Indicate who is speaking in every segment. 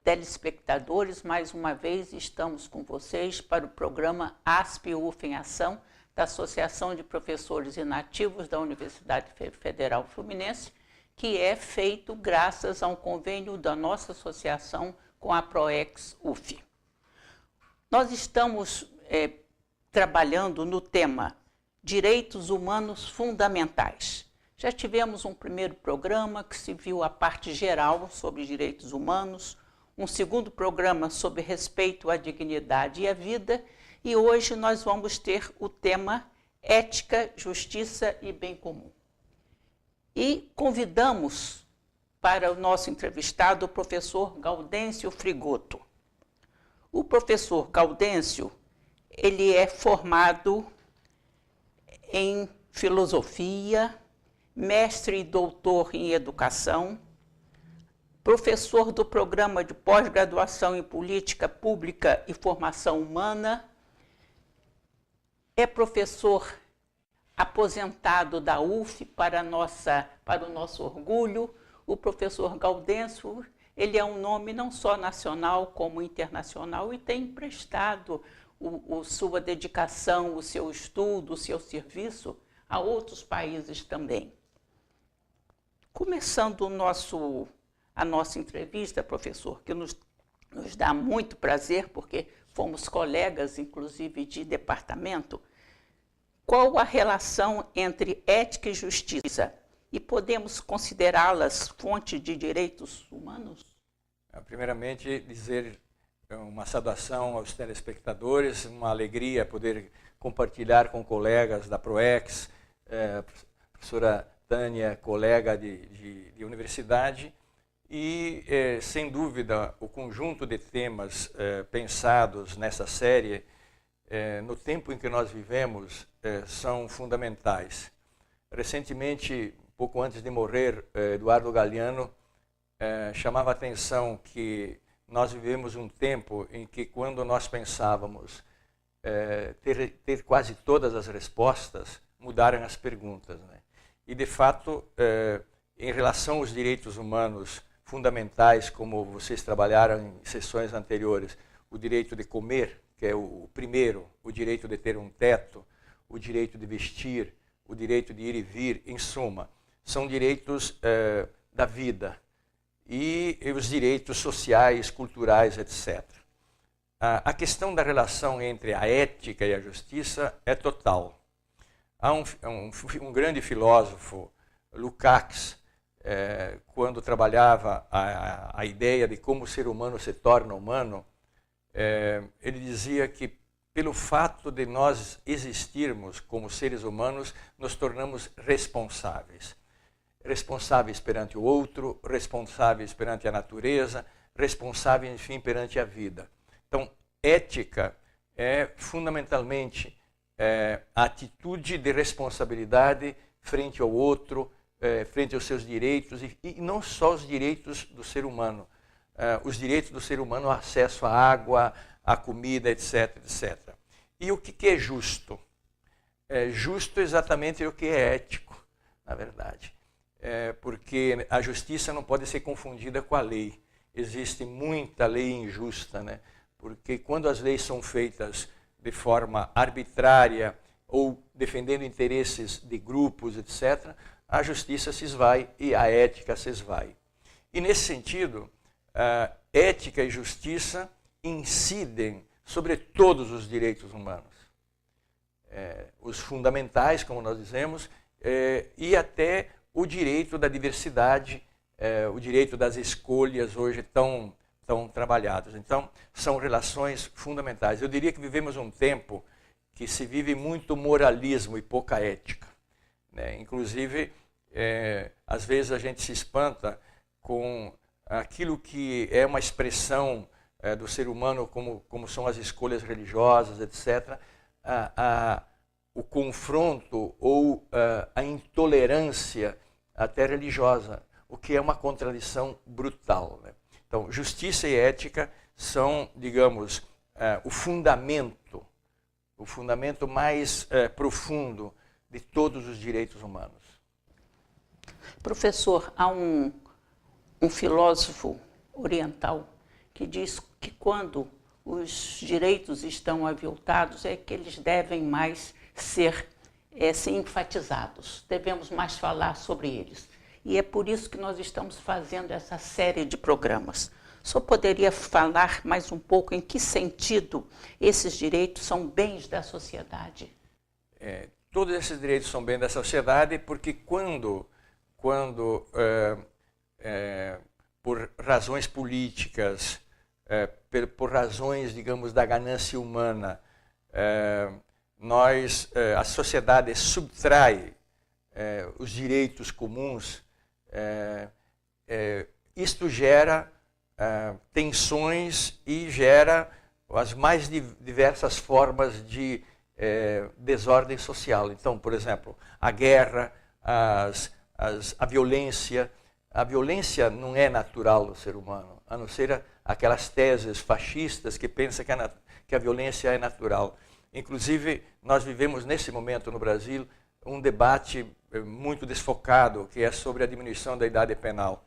Speaker 1: telespectadores, mais uma vez estamos com vocês para o programa ASP-UF em Ação, da Associação de Professores Inativos da Universidade Federal Fluminense, que é feito graças a um convênio da nossa associação com a PROEX-UF. Nós estamos trabalhando no tema Direitos Humanos Fundamentais. Já tivemos um primeiro programa que se viu a parte geral sobre direitos humanos, um segundo programa sobre respeito à dignidade e à vida, e hoje nós vamos ter o tema Ética, Justiça e Bem Comum. E convidamos para o nosso entrevistado o professor Gaudêncio Frigoto. O professor Gaudêncio, ele é formado em filosofia, mestre e doutor em educação, professor do programa de pós-graduação em política pública e formação humana, é professor aposentado da UF para o nosso orgulho. O professor Gaudêncio, ele é um nome não só nacional como internacional e tem emprestado sua dedicação, o seu estudo, o seu serviço a outros países também. Começando a nossa entrevista, professor, que nos dá muito prazer, porque fomos colegas, inclusive, de departamento, qual a relação entre ética e justiça? E podemos considerá-las fonte de direitos humanos?
Speaker 2: Primeiramente, dizer uma saudação aos telespectadores, uma alegria poder compartilhar com colegas da PROEX, professora Tânia, colega de universidade, e, sem dúvida, o conjunto de temas pensados nessa série, no tempo em que nós vivemos, são fundamentais. Recentemente, pouco antes de morrer, Eduardo Galeano chamava a atenção que nós vivemos um tempo em que, quando nós pensávamos ter quase todas as respostas, mudaram as perguntas, né? E, de fato, em relação aos direitos humanos fundamentais, como vocês trabalharam em sessões anteriores, o direito de comer, que é o primeiro, o direito de ter um teto, o direito de vestir, o direito de ir e vir, em suma, são direitos da vida, e os direitos sociais, culturais, etc. A questão da relação entre a ética e a justiça é total. Há um grande filósofo, Lukács, quando trabalhava a ideia de como o ser humano se torna humano, ele dizia que, pelo fato de nós existirmos como seres humanos, nos tornamos responsáveis. Responsáveis perante o outro, responsáveis perante a natureza, responsáveis, enfim, perante a vida. Então, ética é fundamentalmente a atitude de responsabilidade frente ao outro, frente aos seus direitos, e não só os direitos do ser humano, os direitos do ser humano, ao acesso à água, à comida, etc, etc. E o que é justo? Justo exatamente o que é ético, na verdade. Porque a justiça não pode ser confundida com a lei. Existe muita lei injusta, né? Porque quando as leis são feitas de forma arbitrária ou defendendo interesses de grupos, etc., a justiça se esvai e a ética se esvai. E, nesse sentido, ética e justiça incidem sobre todos os direitos humanos. Os fundamentais, como nós dizemos, e até o direito da diversidade, o direito das escolhas hoje tão trabalhados. Então, são relações fundamentais. Eu diria que vivemos um tempo que se vive muito moralismo e pouca ética, né? Inclusive, às vezes a gente se espanta com aquilo que é uma expressão do ser humano, como são as escolhas religiosas, etc., o confronto ou a intolerância até religiosa, o que é uma contradição brutal, né? Então, justiça e ética são, digamos, o fundamento mais profundo de todos os direitos humanos.
Speaker 1: Professor, há um filósofo oriental que diz que quando os direitos estão aviltados é que eles devem mais ser enfatizados, devemos mais falar sobre eles. E é por isso que nós estamos fazendo essa série de programas. Só poderia falar mais um pouco em que sentido esses direitos são bens da sociedade?
Speaker 2: Todos esses direitos são bens da sociedade porque quando por razões políticas, por razões, digamos, da ganância humana, a sociedade subtrai os direitos comuns, isto gera tensões e gera as mais diversas formas de desordem social. Então, por exemplo, a guerra, a violência. A violência não é natural do ser humano, a não ser aquelas teses fascistas que pensam que a violência é natural. Inclusive, nós vivemos nesse momento no Brasil um debate muito desfocado, que é sobre a diminuição da idade penal.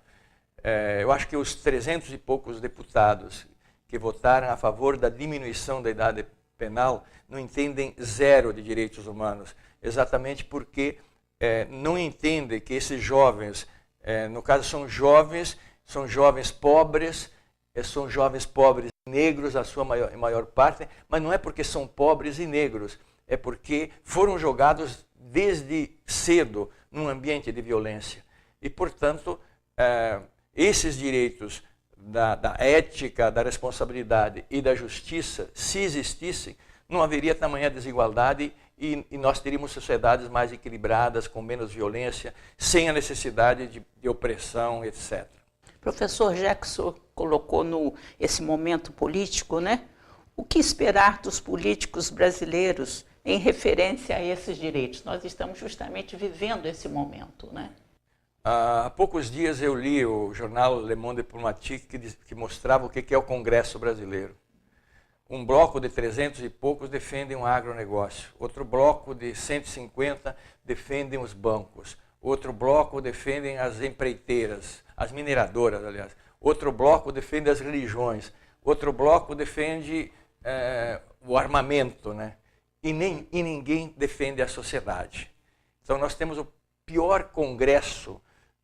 Speaker 2: Eu acho que os 300 e poucos deputados que votaram a favor da diminuição da idade penal não entendem zero de direitos humanos, exatamente porque não entendem que esses jovens, no caso são jovens pobres, são jovens pobres negros, a sua maior parte, mas não é porque são pobres e negros, é porque foram jogados desde cedo num ambiente de violência. E, portanto, esses direitos da ética, da responsabilidade e da justiça, se existissem, não haveria tamanha desigualdade e nós teríamos sociedades mais equilibradas, com menos violência, sem a necessidade de opressão, etc.
Speaker 1: Professor, já que o senhor colocou esse momento político, né? O que esperar dos políticos brasileiros em referência a esses direitos? Nós estamos justamente vivendo esse momento, né?
Speaker 2: Há poucos dias eu li o jornal Le Monde Diplomatique que mostrava o que é o Congresso brasileiro. Um bloco de 300 e poucos defendem um agronegócio, outro bloco de 150 defendem os bancos, outro bloco defendem as empreiteiras, as mineradoras, aliás, outro bloco defende as religiões, outro bloco defende o armamento, né? E ninguém defende a sociedade. Então nós temos o pior congresso,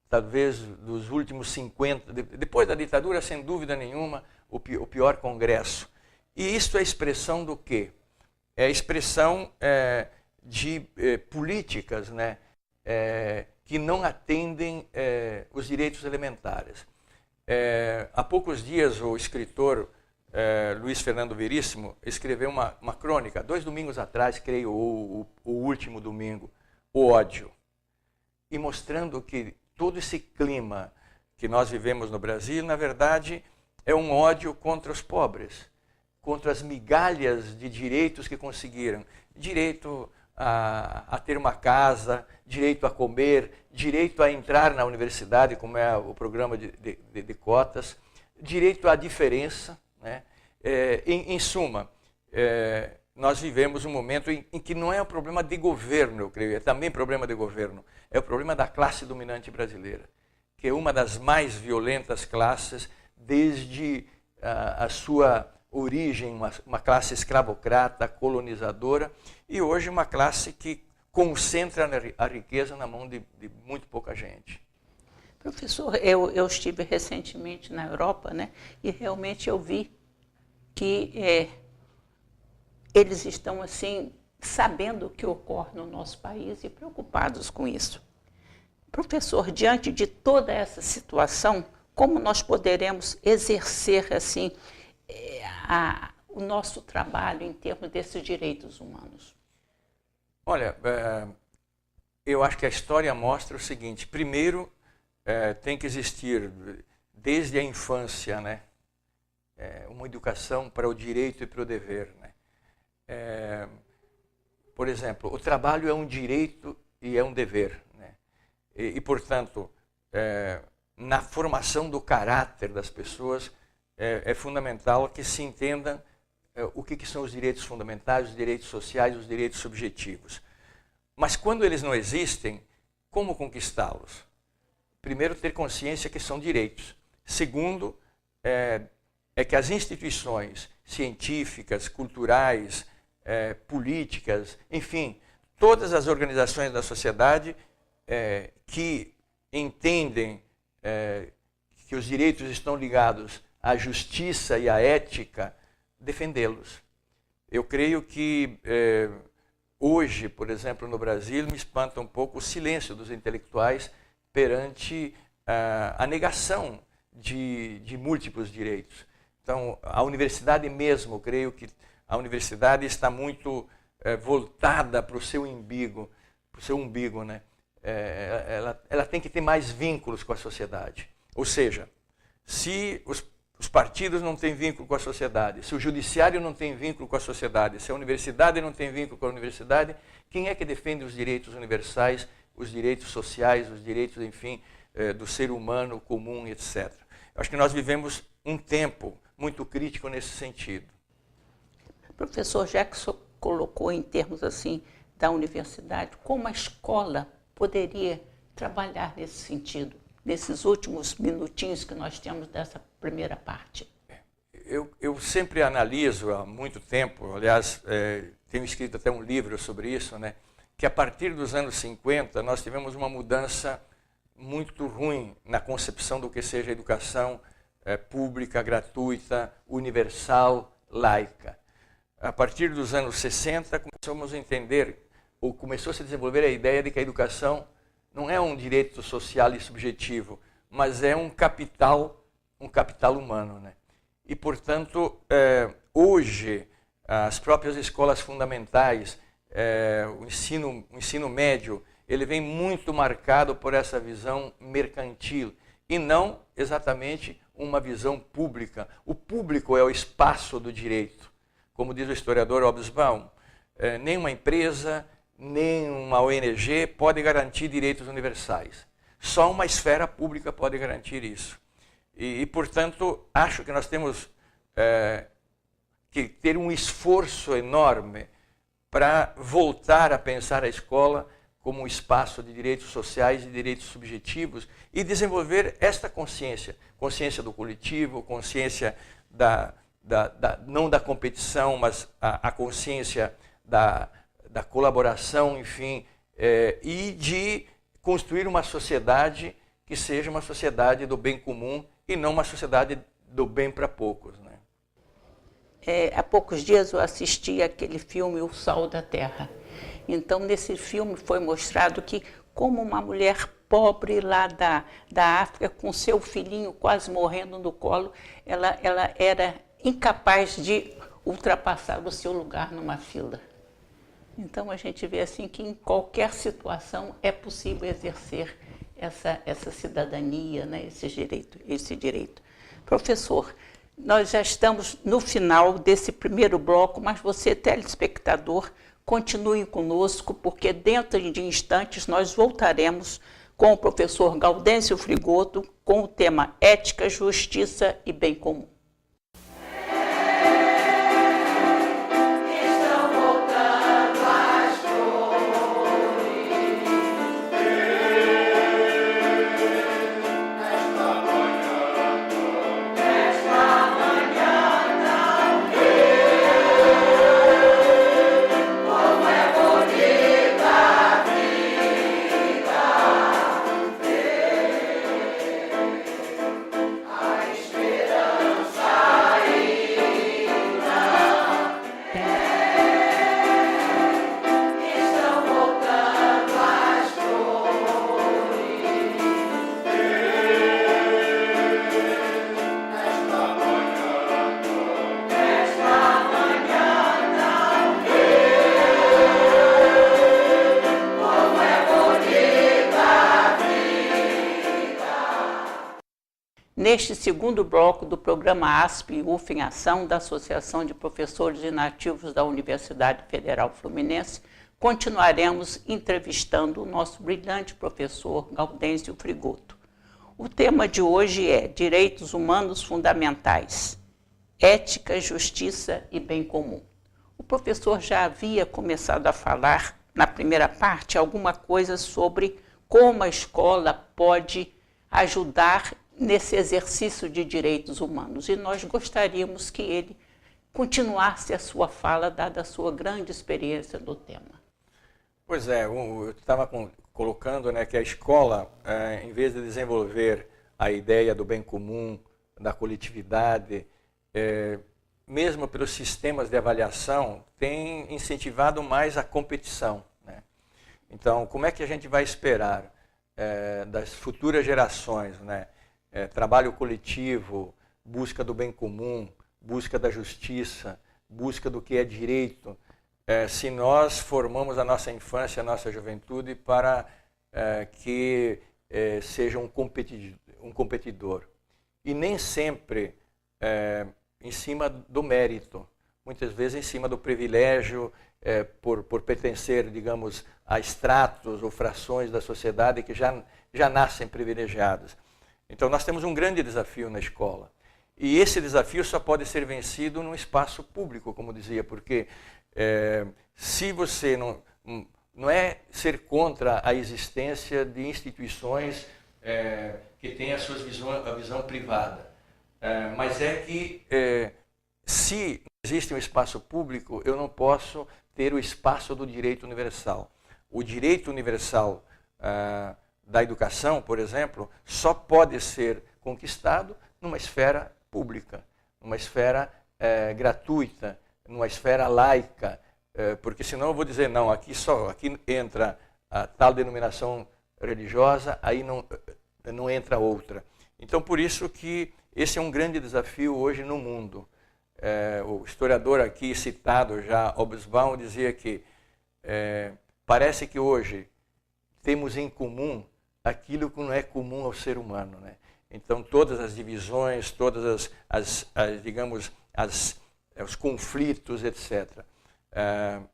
Speaker 2: talvez dos últimos 50, depois da ditadura, sem dúvida nenhuma, o pior congresso. E isso é expressão do quê? É expressão de políticas, né? Que não atendem os direitos elementares. Há poucos dias o escritor Luiz Fernando Veríssimo escreveu uma crônica, 2 domingos atrás, creio, o último domingo, o ódio. E mostrando que todo esse clima que nós vivemos no Brasil, na verdade, é um ódio contra os pobres, contra as migalhas de direitos que conseguiram. Direito a ter uma casa, direito a comer, direito a entrar na universidade, como é o programa de cotas, direito à diferença, né? Em suma, nós vivemos um momento em que não é um problema de governo, eu creio, é também problema de governo, é o problema da classe dominante brasileira, que é uma das mais violentas classes desde a sua origem, uma classe escravocrata, colonizadora, e hoje uma classe que concentra a riqueza na mão de muito pouca gente.
Speaker 1: Professor, eu estive recentemente na Europa, né, e realmente eu vi que eles estão assim sabendo o que ocorre no nosso país e preocupados com isso. Professor, diante de toda essa situação, como nós poderemos exercer assim o nosso trabalho em termos desses direitos humanos?
Speaker 2: Olha, eu acho que a história mostra o seguinte: primeiro, tem que existir, desde a infância, né, uma educação para o direito e para o dever, né? Por exemplo, o trabalho é um direito e é um dever, né? E portanto, na formação do caráter das pessoas, é fundamental que se entenda o que são os direitos fundamentais, os direitos sociais, os direitos subjetivos. Mas quando eles não existem, como conquistá-los? Primeiro, ter consciência que são direitos. Segundo, é que as instituições científicas, culturais, políticas, enfim, todas as organizações da sociedade que entendem que os direitos estão ligados à justiça e à ética, defendê-los. Eu creio que hoje, por exemplo, no Brasil, me espanta um pouco o silêncio dos intelectuais perante a negação de múltiplos direitos. Então, a universidade mesmo, creio que a universidade está muito voltada para o seu umbigo, né? Ela tem que ter mais vínculos com a sociedade. Ou seja, se os partidos não têm vínculo com a sociedade, se o judiciário não tem vínculo com a sociedade, se a universidade não tem vínculo com a universidade, quem é que defende os direitos universais, os direitos sociais, os direitos, enfim, do ser humano comum, etc. Eu acho que nós vivemos um tempo muito crítico nesse sentido.
Speaker 1: Professor, já que o senhor colocou em termos assim da universidade, como a escola poderia trabalhar nesse sentido, nesses últimos minutinhos que nós temos dessa primeira parte?
Speaker 2: Eu sempre analiso há muito tempo, aliás, tenho escrito até um livro sobre isso, né, que a partir dos anos 50 nós tivemos uma mudança muito ruim na concepção do que seja educação pública, gratuita, universal, laica. A partir dos anos 60 começamos a entender, ou começou a se desenvolver a ideia de que a educação não é um direito social e subjetivo, mas é um capital humano, né? E, portanto, hoje, as próprias escolas fundamentais, o ensino médio, ele vem muito marcado por essa visão mercantil e não exatamente uma visão pública. O público é o espaço do direito. Como diz o historiador Hobsbawm, nenhuma empresa, nem uma ONG pode garantir direitos universais. Só uma esfera pública pode garantir isso. E portanto, acho que nós temos que ter um esforço enorme para voltar a pensar a escola como um espaço de direitos sociais e direitos subjetivos e desenvolver esta consciência do coletivo, consciência não da competição, mas a consciência da colaboração, enfim, e de construir uma sociedade que seja uma sociedade do bem comum e não uma sociedade do bem para poucos, né?
Speaker 1: Há poucos dias eu assisti aquele filme O Sal da Terra. Então, nesse filme foi mostrado que como uma mulher pobre lá da África, com seu filhinho quase morrendo no colo, ela era incapaz de ultrapassar o seu lugar numa fila. Então, a gente vê assim que em qualquer situação é possível exercer essa cidadania, né? esse direito. Professor, nós já estamos no final desse primeiro bloco, mas você, telespectador, continue conosco, porque dentro de instantes nós voltaremos com o professor Gaudêncio Frigoto com o tema Ética, Justiça e Bem Comum. Neste segundo bloco do programa ASP e UF em Ação, da Associação de Professores Inativos da Universidade Federal Fluminense, continuaremos entrevistando o nosso brilhante professor Gaudêncio Frigoto. O tema de hoje é Direitos Humanos Fundamentais, Ética, Justiça e Bem Comum. O professor já havia começado a falar, na primeira parte, alguma coisa sobre como a escola pode ajudar nesse exercício de direitos humanos. E nós gostaríamos que ele continuasse a sua fala, dada a sua grande experiência no tema.
Speaker 2: Pois é, eu estava colocando, né, que a escola, em vez de desenvolver a ideia do bem comum, da coletividade, mesmo pelos sistemas de avaliação, tem incentivado mais a competição, né? Então, como é que a gente vai esperar das futuras gerações, né, trabalho coletivo, busca do bem comum, busca da justiça, busca do que é direito, se nós formamos a nossa infância, a nossa juventude para que seja um competidor. E nem sempre em cima do mérito, muitas vezes em cima do privilégio, por pertencer, digamos, a estratos ou frações da sociedade que já nascem privilegiados. Então nós temos um grande desafio na escola. E esse desafio só pode ser vencido num espaço público, como dizia, porque se você não é ser contra a existência de instituições que têm a visão privada, mas é que se existe um espaço público, eu não posso ter o espaço do direito universal. O direito universal da educação, por exemplo, só pode ser conquistado numa esfera pública, numa esfera gratuita, numa esfera laica, porque senão eu vou dizer, não, aqui entra a tal denominação religiosa, aí não entra outra. Então, por isso que esse é um grande desafio hoje no mundo. O historiador aqui citado já, Hobsbawm, dizia que parece que hoje temos em comum aquilo que não é comum ao ser humano, né? Então, todas as divisões, todas digamos, os conflitos, etc.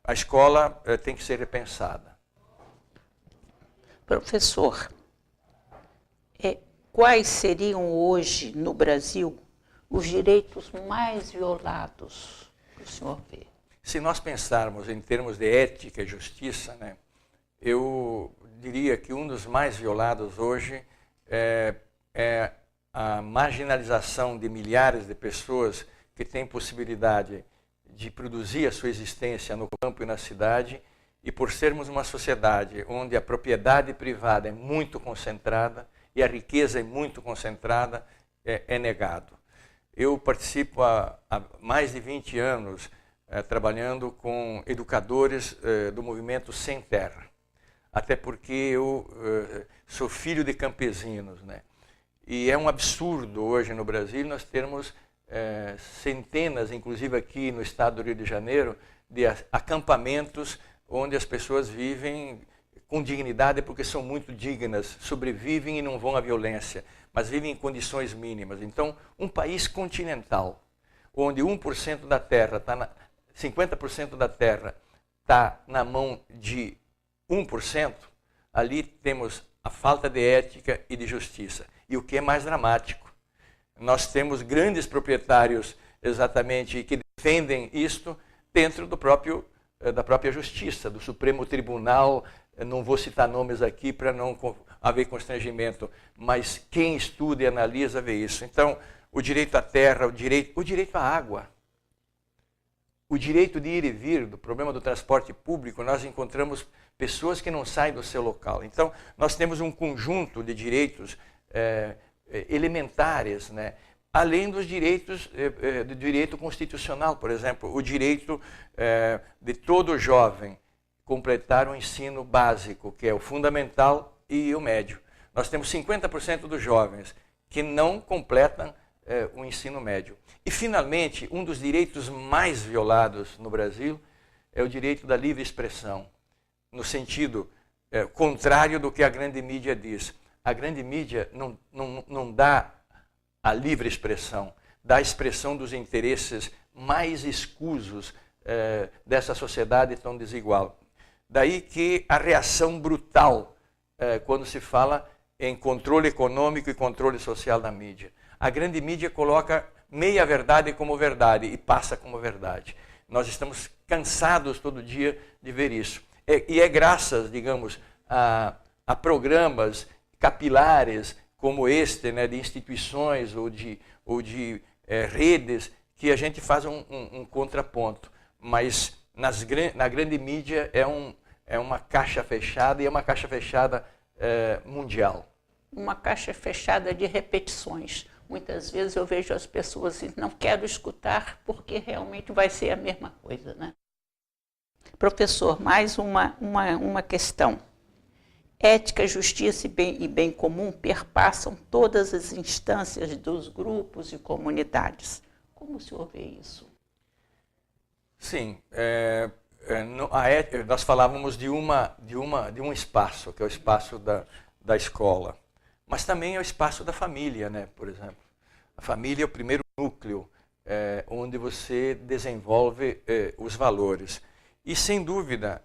Speaker 2: A escola tem que ser repensada.
Speaker 1: Professor, quais seriam hoje, no Brasil, os direitos mais violados que o senhor vê?
Speaker 2: Se nós pensarmos em termos de ética e justiça, né, eu diria que um dos mais violados hoje é a marginalização de milhares de pessoas que têm possibilidade de produzir a sua existência no campo e na cidade, e por sermos uma sociedade onde a propriedade privada é muito concentrada e a riqueza é muito concentrada, é negado. Eu participo há mais de 20 anos trabalhando com educadores do movimento Sem Terra, até porque eu sou filho de campesinos, né? E é um absurdo hoje no Brasil nós termos centenas, inclusive aqui no estado do Rio de Janeiro, de acampamentos onde as pessoas vivem com dignidade porque são muito dignas, sobrevivem e não vão à violência, mas vivem em condições mínimas. Então, um país continental, onde 1% da terra, 50% da terra está na mão de 1%, ali temos a falta de ética e de justiça. E o que é mais dramático, nós temos grandes proprietários exatamente que defendem isto dentro da própria justiça, do Supremo Tribunal. Não vou citar nomes aqui para não haver constrangimento, mas quem estuda e analisa vê isso. Então, o direito à terra, o direito à água, o direito de ir e vir, do problema do transporte público, nós encontramos pessoas que não saem do seu local. Então, nós temos um conjunto de direitos elementares, né? Além dos direitos do direito constitucional, por exemplo, o direito de todo jovem completar o ensino básico, que é o fundamental e o médio. Nós temos 50% dos jovens que não completam o ensino médio. E, finalmente, um dos direitos mais violados no Brasil é o direito da livre expressão, no sentido contrário do que a grande mídia diz. A grande mídia não dá a livre expressão, dá a expressão dos interesses mais escusos dessa sociedade tão desigual. Daí que a reação brutal quando se fala em controle econômico e controle social da mídia. A grande mídia coloca meia verdade como verdade e passa como verdade. Nós estamos cansados todo dia de ver isso. E é graças, digamos, a programas capilares como este, né, de instituições ou de redes, que a gente faz um contraponto. Mas na grande mídia é uma caixa fechada, e é uma caixa fechada mundial.
Speaker 1: Uma caixa fechada de repetições. Muitas vezes eu vejo as pessoas assim, não quero escutar porque realmente vai ser a mesma coisa, né? Professor, mais uma questão. Ética, justiça e bem comum perpassam todas as instâncias dos grupos e comunidades. Como o senhor vê isso?
Speaker 2: Sim, nós falávamos de um espaço, que é o espaço da escola, mas também é o espaço da família, né? Por exemplo. A família é o primeiro núcleo onde você desenvolve os valores. E, sem dúvida,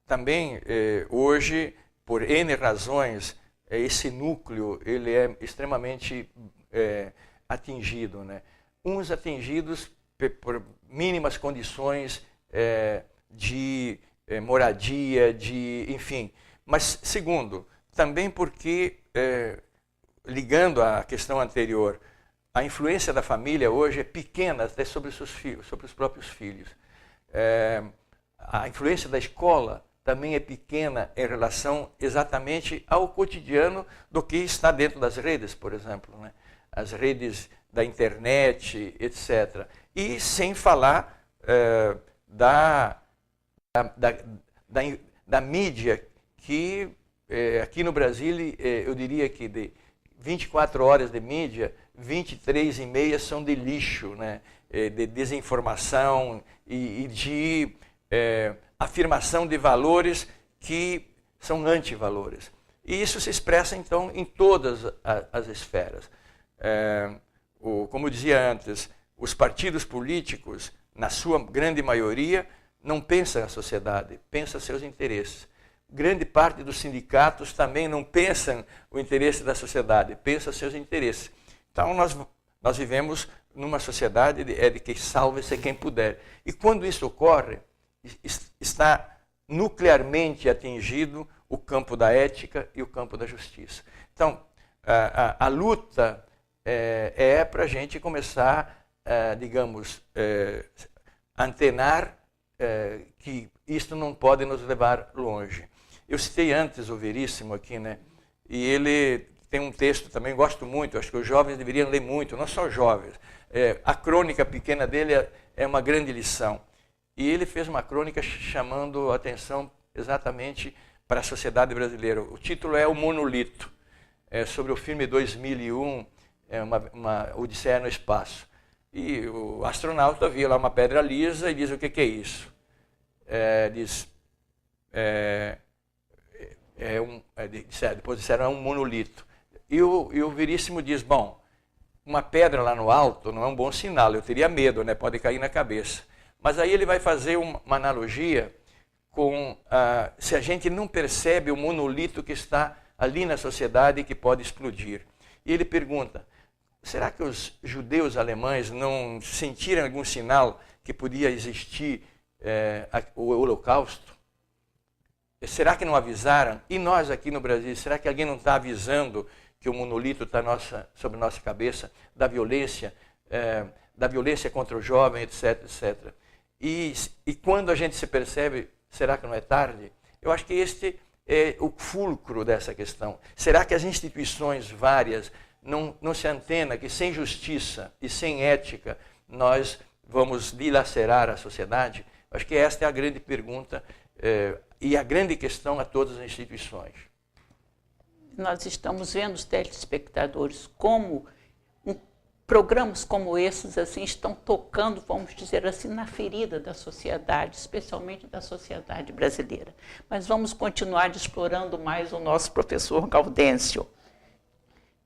Speaker 2: também hoje, por N razões, esse núcleo ele é extremamente atingido, né? Uns atingidos por mínimas condições de moradia, enfim. Mas, segundo, também porque, ligando à questão anterior, a influência da família hoje é pequena até sobre os seus filhos, sobre os próprios filhos. A influência da escola também é pequena em relação exatamente ao cotidiano do que está dentro das redes, por exemplo, né? As redes da internet, etc. E sem falar da mídia, que aqui no Brasil, eu diria que de 24 horas de mídia, 23,5 são de lixo, né? De desinformação e de afirmação de valores que são antivalores. E isso se expressa, então, em todas as esferas. Como eu dizia antes, os partidos políticos, na sua grande maioria, não pensam a sociedade, pensam seus interesses. Grande parte dos sindicatos também não pensam o interesse da sociedade, pensam seus interesses. Então, nós vivemos numa sociedade de que salve-se quem puder. E quando isso ocorre, está nuclearmente atingido o campo da ética e o campo da justiça. Então, a luta é para a gente começar, digamos, antenar que isto não pode nos levar longe. Eu citei antes o Veríssimo aqui, né? E ele tem um texto também, gosto muito, acho que os jovens deveriam ler muito, não só jovens. A crônica pequena dele é uma grande lição. E ele fez uma crônica chamando a atenção exatamente para a sociedade brasileira. O título é O Monolito, sobre o filme 2001, uma Odisseia no Espaço. E o astronauta via lá uma pedra lisa e diz: o que é isso? Depois disseram: é um monolito. E o Veríssimo diz: bom, uma pedra lá no alto não é um bom sinal, eu teria medo, né? Pode cair na cabeça. Mas aí ele vai fazer uma analogia com se a gente não percebe o monolito que está ali na sociedade e que pode explodir. E ele pergunta: será que os judeus alemães não sentiram algum sinal que podia existir o Holocausto? Será que não avisaram? E nós aqui no Brasil, será que alguém não está avisando que o monolito está sobre nossa cabeça, da violência contra o jovem, etc, etc. E quando a gente se percebe, será que não é tarde? Eu acho que este é o fulcro dessa questão. Será que as instituições várias não se antenam que sem justiça e sem ética nós vamos dilacerar a sociedade? Eu acho que esta é a grande pergunta e a grande questão a todas as instituições.
Speaker 1: Nós estamos vendo os telespectadores como programas como esses assim estão tocando, vamos dizer assim, na ferida da sociedade, especialmente da sociedade brasileira. Mas vamos continuar explorando mais o nosso professor Gaudêncio.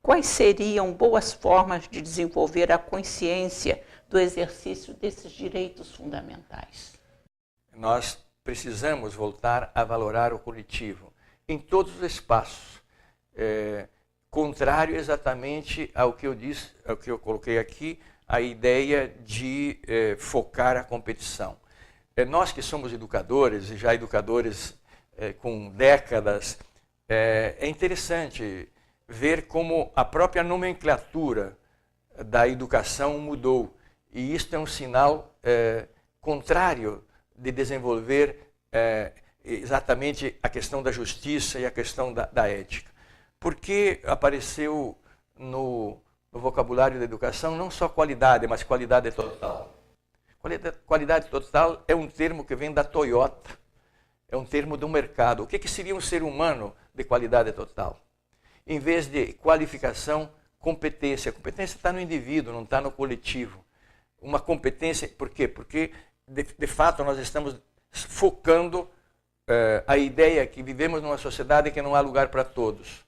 Speaker 1: Quais seriam boas formas de desenvolver a consciência do exercício desses direitos fundamentais?
Speaker 2: Nós precisamos voltar a valorar o coletivo em todos os espaços. Contrário exatamente ao que eu disse, ao que eu coloquei aqui, a ideia de focar a competição. Nós que somos educadores, e já educadores com décadas, é interessante ver como a própria nomenclatura da educação mudou. E isto é um sinal contrário de desenvolver exatamente a questão da justiça e a questão da ética. Porque apareceu no vocabulário da educação não só qualidade, mas qualidade total. Qualidade total é um termo que vem da Toyota, é um termo do mercado. O que seria um ser humano de qualidade total? Em vez de qualificação, competência. A competência está no indivíduo, não está no coletivo. Uma competência, por quê? Porque, de fato, nós estamos focando a ideia que vivemos numa sociedade que não há lugar para todos.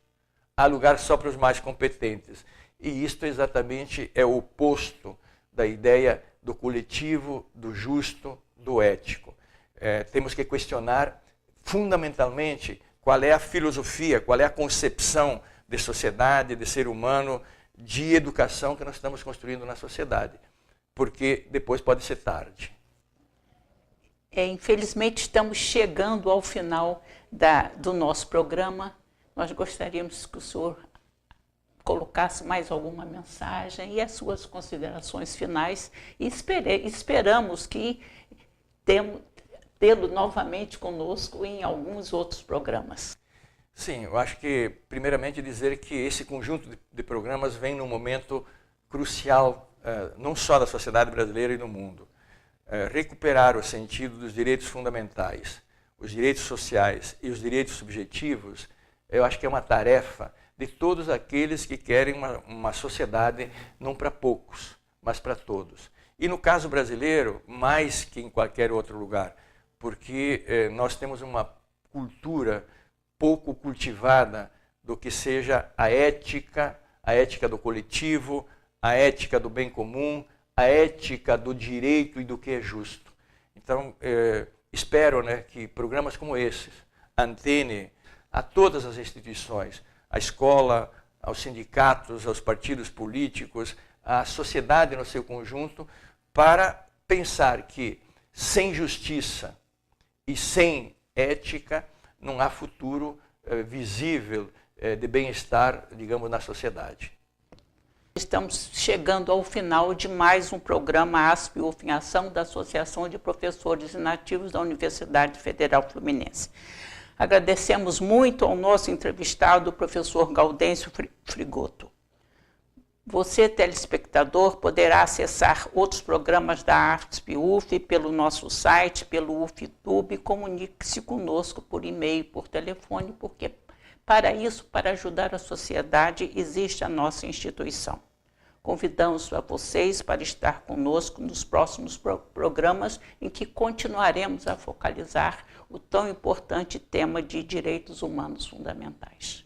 Speaker 2: Há lugar só para os mais competentes. E isto exatamente é o oposto da ideia do coletivo, do justo, do ético. Temos que questionar fundamentalmente qual é a filosofia, qual é a concepção de sociedade, de ser humano, de educação que nós estamos construindo na sociedade. Porque depois pode ser tarde.
Speaker 1: Infelizmente, estamos chegando ao final do nosso programa. Nós gostaríamos que o senhor colocasse mais alguma mensagem e as suas considerações finais. E esperamos que tê-lo novamente conosco em alguns outros programas.
Speaker 2: Sim, eu acho que, primeiramente, dizer que esse conjunto de programas vem num momento crucial, não só da sociedade brasileira e do mundo. Recuperar o sentido dos direitos fundamentais, os direitos sociais e os direitos subjetivos, eu acho que é uma tarefa de todos aqueles que querem uma sociedade não para poucos, mas para todos. E no caso brasileiro, mais que em qualquer outro lugar, porque nós temos uma cultura pouco cultivada do que seja a ética do coletivo, a ética do bem comum, a ética do direito e do que é justo. Então, espero, né, que programas como esses antenem a todas as instituições, à escola, aos sindicatos, aos partidos políticos, à sociedade no seu conjunto, para pensar que sem justiça e sem ética não há futuro visível de bem-estar, digamos, na sociedade.
Speaker 1: Estamos chegando ao final de mais um programa ASP-UF em Ação da Associação de Professores Inativos da Universidade Federal Fluminense. Agradecemos muito ao nosso entrevistado, o professor Gaudêncio Frigoto. Você, telespectador, poderá acessar outros programas da ASP-UF pelo nosso site, pelo UFTube. Comunique-se conosco por e-mail, por telefone, porque para isso, para ajudar a sociedade, existe a nossa instituição. Convidamos a vocês para estar conosco nos próximos programas em que continuaremos a focalizar o tão importante tema de direitos humanos fundamentais.